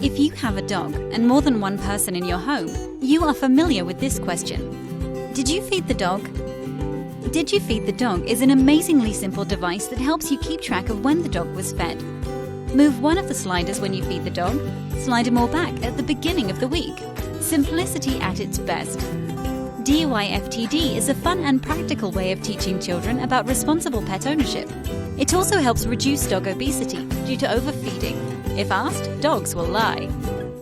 If you have a dog and more than one person in your home, you are familiar with this question. Did you feed the dog? Did you feed the dog is an amazingly simple device that helps you keep track of when the dog was fed. Move one of the sliders when you feed the dog, slide them all back at the beginning of the week. Simplicity at its best. DYFTD is a fun and practical way of teaching children about responsible pet ownership. It also helps reduce dog obesity due to overfeeding. If asked, dogs will lie.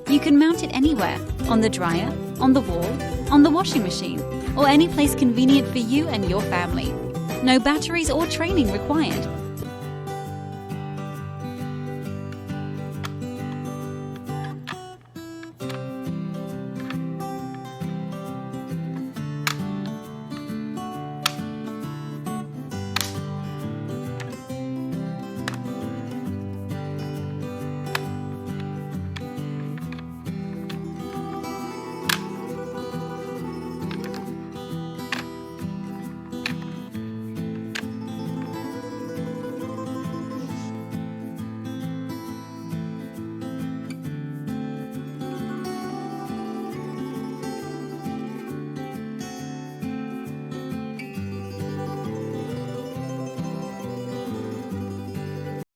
You can mount it anywhere, on the dryer, on the wall, on the washing machine, or any place convenient for you and your family. No batteries or training required.